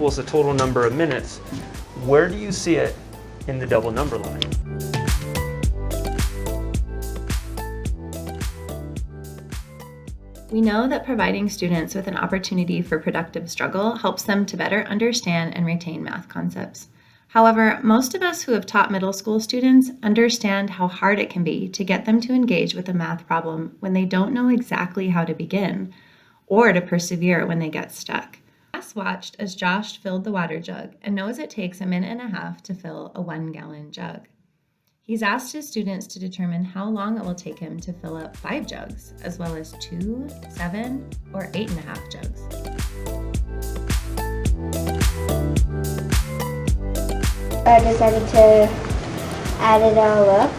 equals the total number of minutes, where do you see it in the double number line? We know that providing students with an opportunity for productive struggle helps them to better understand and retain math concepts. However, most of us who have taught middle school students understand how hard it can be to get them to engage with a math problem when they don't know exactly how to begin, or to persevere when they get stuck. Class watched as Josh filled the water jug and knows it takes 1.5 minutes to fill a 1-gallon jug. He's asked his students to determine how long it will take him to fill up 5 jugs, as well as 2, 7, or 8.5 jugs. I decided to add it all up,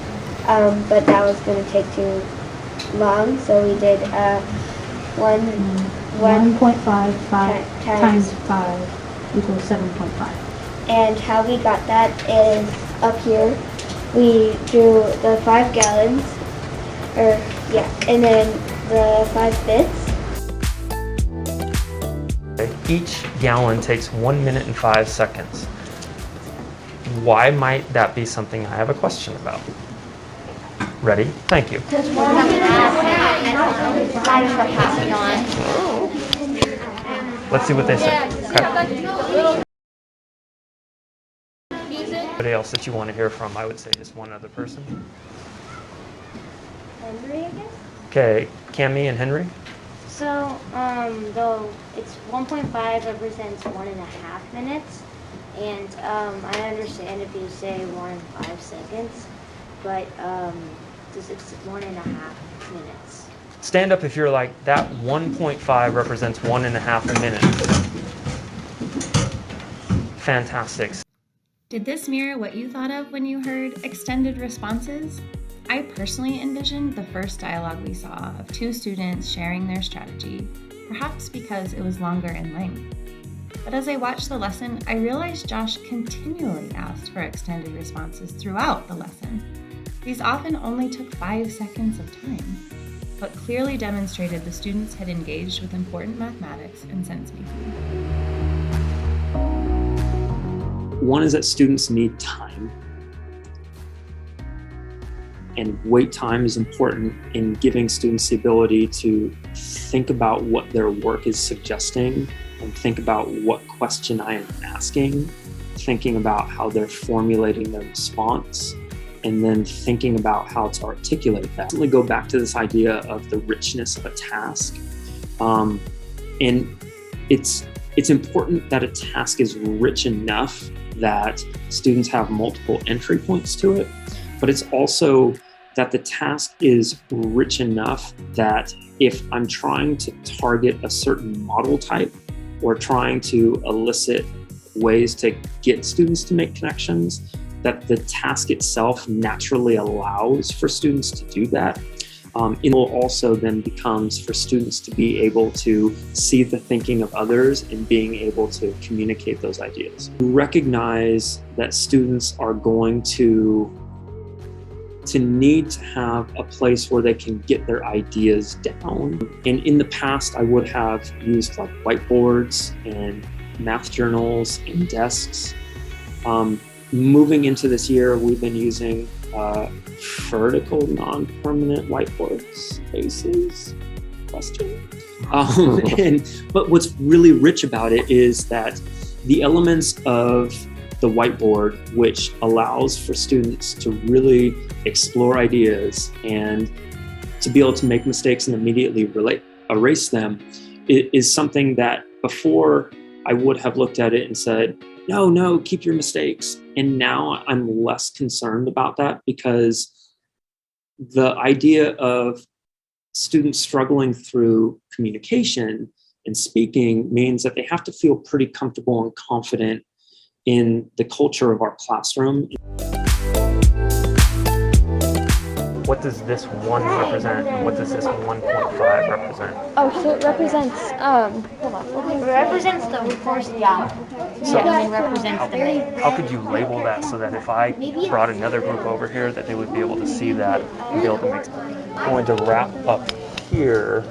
but that was going to take too long, so we did 1.55 times 5 equals 7.5. And how we got that is up here. We drew the 5 gallons, and then the 5 bits. Each gallon takes 1 minute and 5 seconds. Why might that be something I have a question about? Ready? Thank you. Let's see what they say. Okay. Anybody else that you want to hear from? I would say just one other person. Henry, I guess? Okay, Cammie and Henry. So, though it's 1.5 represents 1.5 minutes, and I understand if you say 1 and 5 seconds, but it's 1.5 minutes. Stand up if you're like, that 1.5 represents 1.5 minutes. Fantastic. Did this mirror what you thought of when you heard extended responses? I personally envisioned the first dialogue we saw of 2 students sharing their strategy, perhaps because it was longer in length. But as I watched the lesson, I realized Josh continually asked for extended responses throughout the lesson. These often only took 5 seconds of time, but clearly demonstrated the students had engaged with important mathematics and sense-making. One is that students need time, and wait time is important in giving students the ability to think about what their work is suggesting and think about what question I am asking, thinking about how they're formulating their response, and then thinking about how to articulate that. Let me go back to this idea of the richness of a task. And it's important that a task is rich enough that students have multiple entry points to it, but it's also that the task is rich enough that if I'm trying to target a certain model type or trying to elicit ways to get students to make connections, that the task itself naturally allows for students to do that. It will also then becomes for students to be able to see the thinking of others and being able to communicate those ideas. Recognize that students are going to need to have a place where they can get their ideas down. And in the past, I would have used like whiteboards and math journals and desks. Moving into this year, we've been using vertical non-permanent whiteboard spaces, question. But what's really rich about it is that the elements of the whiteboard, which allows for students to really explore ideas and to be able to make mistakes and immediately erase them, is something that before I would have looked at it and said, no, keep your mistakes. And now I'm less concerned about that because the idea of students struggling through communication and speaking means that they have to feel pretty comfortable and confident in the culture of our classroom. What does this 1 represent and what does this 1.5 represent? Oh, so it represents, hold on. It represents the course, yeah. So it represents the main. How could you label that so that if I brought another group over here that they would be able to see that and be able to make... I'm going to wrap up here.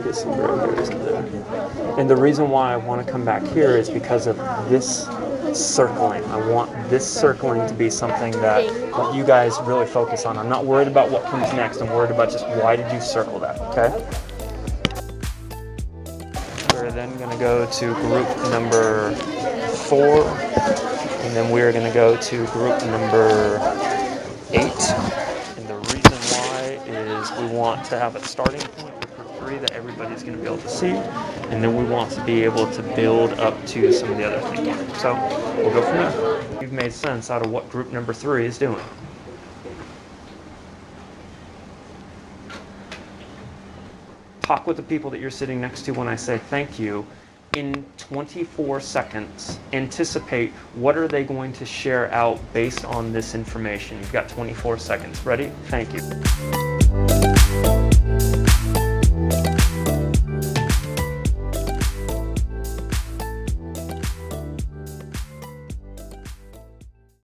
get some gray hairs today. And the reason why I want to come back here is because of this circling. I want this circling to be something that you guys really focus on. I'm not worried about what comes next. I'm worried about just why did you circle that, okay? We're then going to go to group number 4, and then we're going to go to group number 8. And the reason why is we want to have a starting point with group 3 that everybody's going to be able to see, and then we want to be able to build up to some of the other thinking. So we'll go from there. You've made sense out of what group number 3 is doing. Talk with the people that you're sitting next to when I say thank you. In 24 seconds, anticipate what are they going to share out based on this information. You've got 24 seconds. Ready? Thank you.